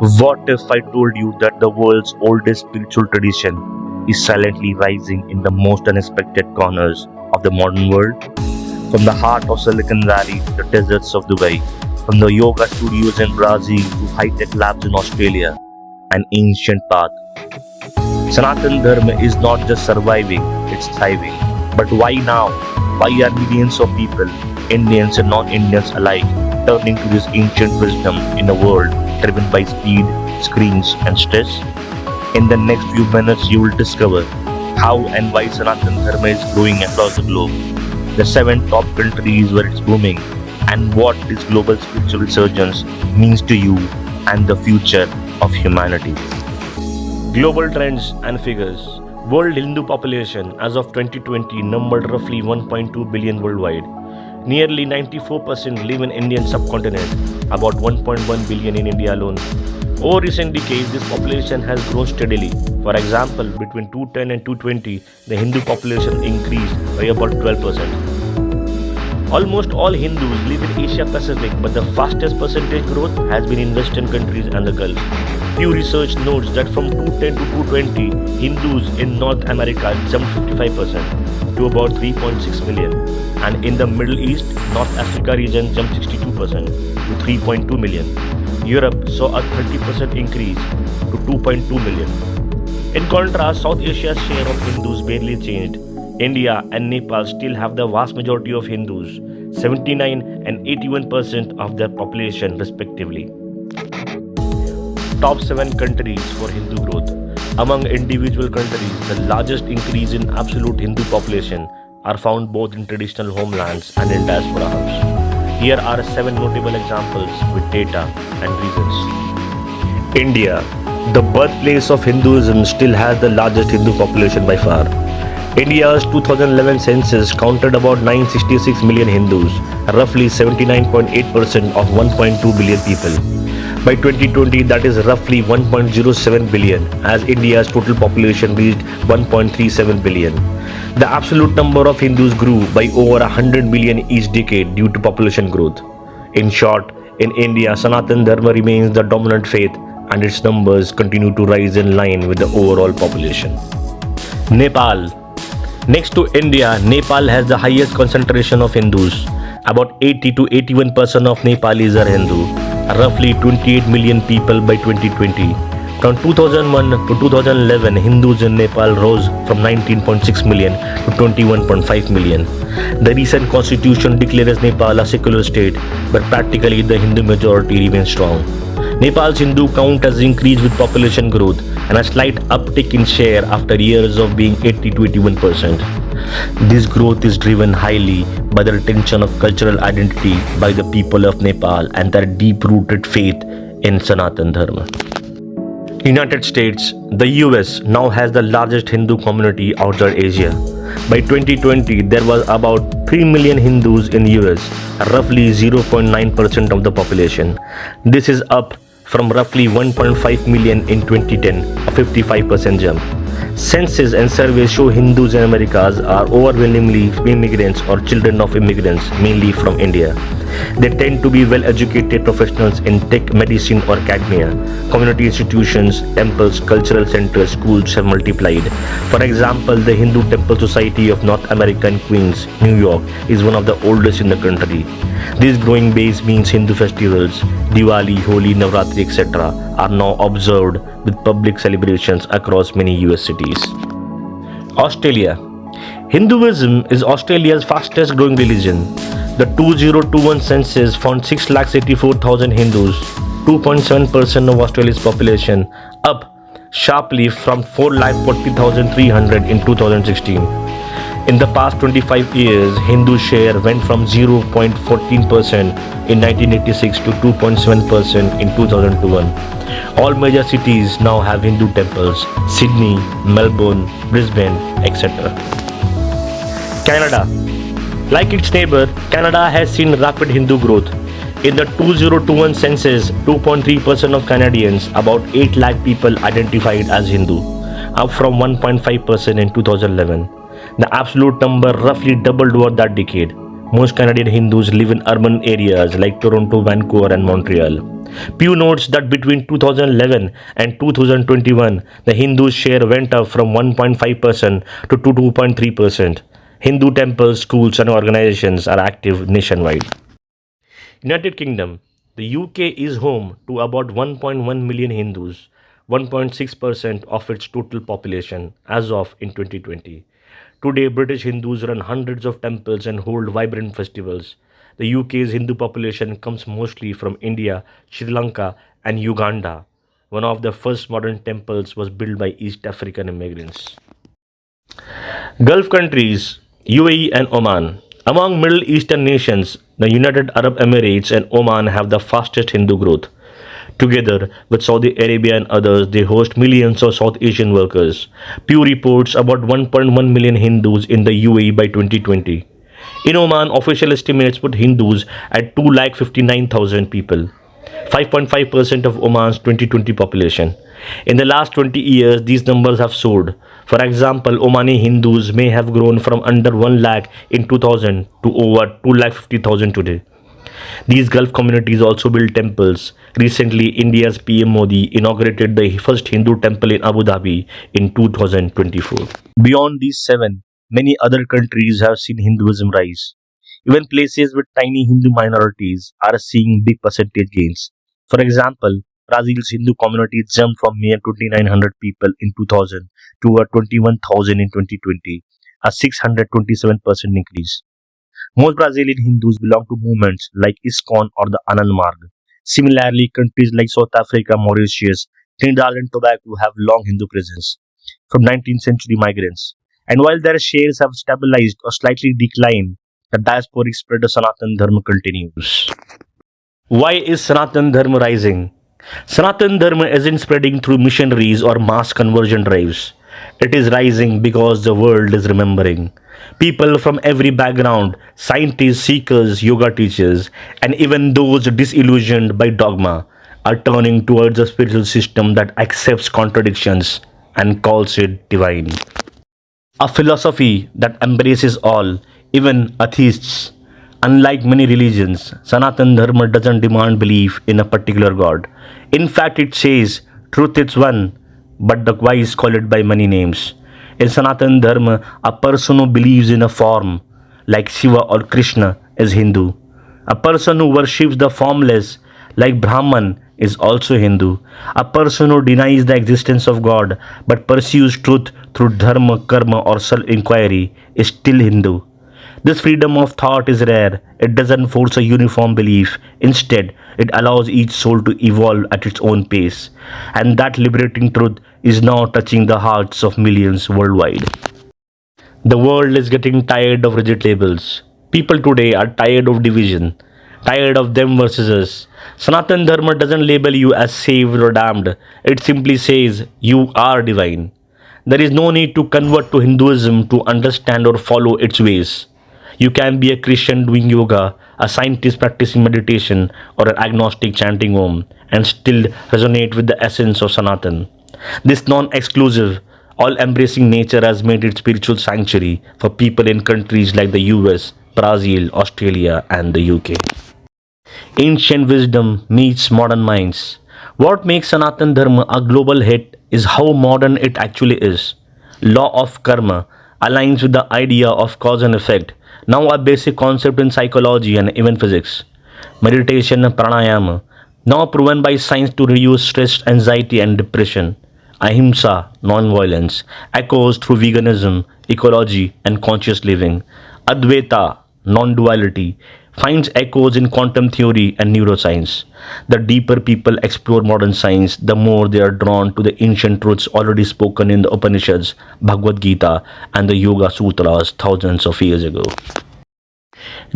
What if I told you that the world's oldest spiritual tradition is silently rising in the most unexpected corners of the modern world? From the heart of Silicon Valley to the deserts of Dubai, from the yoga studios in Brazil to high-tech labs in Australia, an ancient path. Sanatan Dharma is not just surviving, it's thriving. But why now? Why are millions of people, Indians and non-Indians alike, turning to this ancient wisdom in a world driven by speed, screens, and stress? In the next few minutes, you will discover how and why Sanatan Dharma is growing across the globe, the 7 top countries where it's booming, and what this global spiritual resurgence means to you and the future of humanity. Global trends and figures. World Hindu population as of 2020 numbered roughly 1.2 billion worldwide. Nearly 94% live in Indian subcontinent, about 1.1 billion in India alone. Over recent decades, this population has grown steadily. For example, between 2010 and 2020, the Hindu population increased by about 12%. Almost all Hindus live in Asia Pacific, but the fastest percentage growth has been in Western countries and the Gulf. Pew Research notes that from 2010 to 2020, Hindus in North America jumped 55% to about 3.6 million, and in the Middle East, North Africa region jumped 62% to 3.2 million. Europe saw a 30% increase to 2.2 million. In contrast, South Asia's share of Hindus barely changed. India and Nepal still have the vast majority of Hindus, 79 and 81% of their population respectively. Top 7 countries for Hindu growth. Among individual countries, the largest increase in absolute Hindu population are found both in traditional homelands and in diaspora hubs. Here are 7 notable examples with data and reasons. India, the birthplace of Hinduism, still has the largest Hindu population by far. India's 2011 census counted about 966 million Hindus, roughly 79.8% of 1.2 billion people. By 2020, that is roughly 1.07 billion, as India's total population reached 1.37 billion. The absolute number of Hindus grew by over 100 million each decade due to population growth. In short, in India, Sanatan Dharma remains the dominant faith, and its numbers continue to rise in line with the overall population. Nepal. Next to India, Nepal has the highest concentration of Hindus. About 80 to 81% of Nepalis are Hindu, roughly 28 million people by 2020. From 2001 to 2011, Hindus in Nepal rose from 19.6 million to 21.5 million. The recent constitution declares Nepal a secular state, but practically the Hindu majority remains strong. Nepal's Hindu count has increased with population growth and a slight uptick in share after years of being 80 to 81%. This growth is driven highly by the retention of cultural identity by the people of Nepal and their deep-rooted faith in Sanatan Dharma. United States, the US, now has the largest Hindu community outside Asia. By 2020, there was about 3 million Hindus in US, roughly 0.9% of the population. This is up from roughly 1.5 million in 2010, a 55% jump. Census and surveys show Hindus in Americas are overwhelmingly immigrants or children of immigrants, mainly from India. They tend to be well-educated professionals in tech, medicine or academia. Community institutions, temples, cultural centers, schools have multiplied. For example, the Hindu Temple Society of North America in Queens, New York is one of the oldest in the country. This growing base means Hindu festivals, Diwali, Holi, Navratri, etc. are now observed with public celebrations across many US cities. Australia. Hinduism is Australia's fastest growing religion. The 2021 census found 684,000 Hindus, 2.7% of Australia's population, up sharply from 440,300 in 2016. In the past 25 years, Hindu share went from 0.14% in 1986 to 2.7% in 2021. All major cities now have Hindu temples: Sydney, Melbourne, Brisbane, etc. Canada. Like its neighbor, Canada has seen rapid Hindu growth. In the 2021 census, 2.3% of Canadians, about 8 lakh people, identified as Hindu, up from 1.5% in 2011. The absolute number roughly doubled over that decade. Most Canadian Hindus live in urban areas like Toronto, Vancouver and Montreal. Pew notes that between 2011 and 2021, the Hindu share went up from 1.5% to 2.3%. Hindu temples, schools, and organizations are active nationwide. United Kingdom. The UK is home to about 1.1 million Hindus, 1.6% of its total population as of in 2020. Today, British Hindus run hundreds of temples and hold vibrant festivals. The UK's Hindu population comes mostly from India, Sri Lanka, and Uganda. One of the first modern temples was built by East African immigrants. Gulf countries, UAE and Oman. Among Middle Eastern nations, the United Arab Emirates and Oman have the fastest Hindu growth. Together with Saudi Arabia and others, they host millions of South Asian workers. Pew reports about 1.1 million Hindus in the UAE by 2020. In Oman, official estimates put Hindus at 259,000 people, 5.5% of Oman's 2020 population. In the last 20 years, these numbers have soared. For example, Omani Hindus may have grown from under 1 lakh in 2000 to over 250,000 today. These Gulf communities also build temples. Recently, India's PM Modi inaugurated the first Hindu temple in Abu Dhabi in 2024. Beyond these seven, many other countries have seen Hinduism rise. Even places with tiny Hindu minorities are seeing big percentage gains. For example, Brazil's Hindu community jumped from mere 2,900 people in 2000 to over 21,000 in 2020, a 627% increase. Most Brazilian Hindus belong to movements like ISKCON or the Anand Marg. Similarly, countries like South Africa, Mauritius, Trinidad and Tobago have long Hindu presence from 19th century migrants. And while their shares have stabilized or slightly declined, the diasporic spread of Sanatan Dharma continues. Why is Sanatan Dharma rising? Sanatan Dharma isn't spreading through missionaries or mass conversion drives. It is rising because the world is remembering. People from every background, scientists, seekers, yoga teachers, and even those disillusioned by dogma, are turning towards a spiritual system that accepts contradictions and calls it divine. A philosophy that embraces all, even atheists. Unlike many religions, Sanatan Dharma doesn't demand belief in a particular god. In fact, it says, truth is one, but the wise call it by many names. In Sanatan Dharma, a person who believes in a form, like Shiva or Krishna, is Hindu. A person who worships the formless, like Brahman, is also Hindu. A person who denies the existence of God but pursues truth through dharma, karma, or self-inquiry is still Hindu. This freedom of thought is rare. It doesn't force a uniform belief. Instead, it allows each soul to evolve at its own pace. And that liberating truth is now touching the hearts of millions worldwide. The world is getting tired of rigid labels. People today are tired of division, tired of them versus us. Sanatan Dharma doesn't label you as saved or damned. It simply says you are divine. There is no need to convert to Hinduism to understand or follow its ways. You can be a Christian doing yoga, a scientist practicing meditation, or an agnostic chanting Om and still resonate with the essence of Sanatan. This non-exclusive, all-embracing nature has made it spiritual sanctuary for people in countries like the US, Brazil, Australia, and the UK. Ancient wisdom meets modern minds. What makes Sanatan Dharma a global hit is how modern it actually is. Law of karma aligns with the idea of cause and effect, now a basic concept in psychology and even physics. Meditation and pranayama, now proven by science to reduce stress, anxiety, and depression. Ahimsa, non-violence, echoes through veganism, ecology, and conscious living. Advaita, non-duality, finds echoes in quantum theory and neuroscience. The deeper people explore modern science, the more they are drawn to the ancient truths already spoken in the Upanishads, Bhagavad Gita, and the Yoga Sutras thousands of years ago.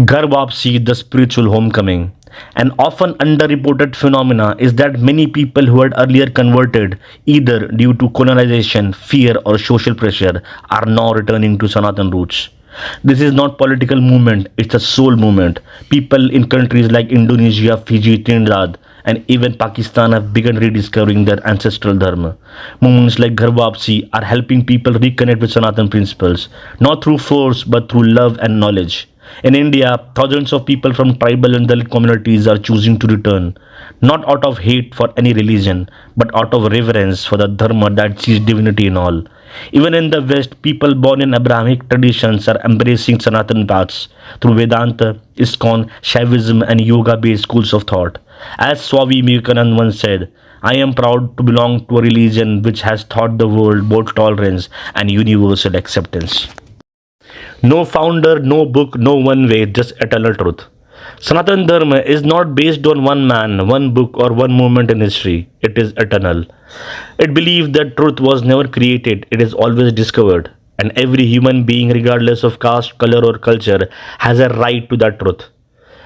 Ghar Wapsi, the spiritual homecoming. An often underreported phenomena is that many people who had earlier converted, either due to colonization, fear, or social pressure, are now returning to Sanatan roots. This is not political movement, it's a soul movement. People in countries like Indonesia, Fiji, Trinidad, and even Pakistan have begun rediscovering their ancestral dharma. Movements like Ghar Wapsi are helping people reconnect with Sanatan principles, not through force but through love and knowledge. In India, thousands of people from tribal and Dalit communities are choosing to return, not out of hate for any religion, but out of reverence for the Dharma that sees divinity in all. Even in the West, people born in Abrahamic traditions are embracing Sanatan paths through Vedanta, ISKCON, Shaivism, and yoga based schools of thought. As Swami Vivekananda once said, I am proud to belong to a religion which has taught the world both tolerance and universal acceptance. No founder, no book, no one way, just eternal truth. Sanatan Dharma is not based on one man, one book, or one moment in history. It is eternal. It believes that truth was never created, it is always discovered. And every human being, regardless of caste, color, or culture, has a right to that truth.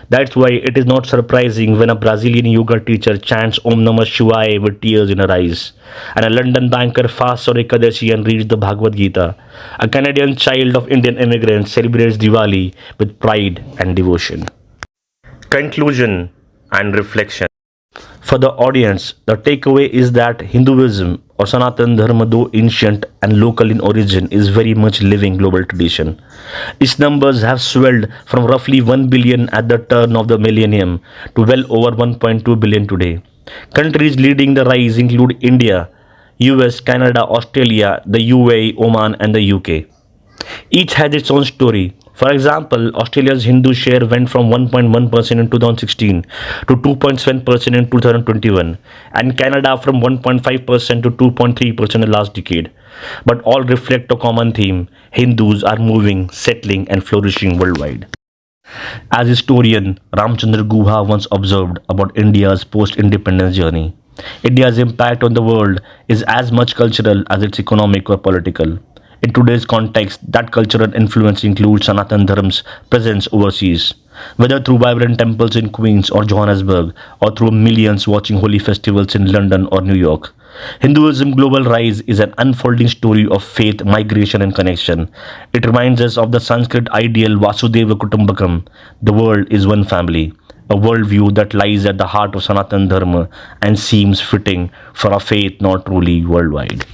That's why it is not surprising when a Brazilian yoga teacher chants Om Namah Shivaya with tears in her eyes, and a London banker fasts on Ekadashi and reads the Bhagavad Gita. A Canadian child of Indian immigrants celebrates Diwali with pride and devotion. Conclusion and reflection. For the audience, the takeaway is that Hinduism or Sanatan Dharma, though ancient and local in origin, is very much living global tradition. Its numbers have swelled from roughly 1 billion at the turn of the millennium to well over 1.2 billion today. Countries leading the rise include India, US, Canada, Australia, the UAE, Oman, and the UK. Each has its own story. For example, Australia's Hindu share went from 1.1% in 2016 to 2.7% in 2021, and Canada from 1.5% to 2.3% in the last decade. But all reflect a common theme: Hindus are moving, settling, and flourishing worldwide. As historian Ramchandra Guha once observed about India's post-independence journey, India's impact on the world is as much cultural as it's economic or political. In today's context, that cultural influence includes Sanatan Dharma's presence overseas, whether through vibrant temples in Queens or Johannesburg, or through millions watching holy festivals in London or New York. Hinduism's global rise is an unfolding story of faith, migration, and connection. It reminds us of the Sanskrit ideal Vasudhaiva Kutumbakam: the world is one family, a worldview that lies at the heart of Sanatan Dharma and seems fitting for a faith not truly worldwide.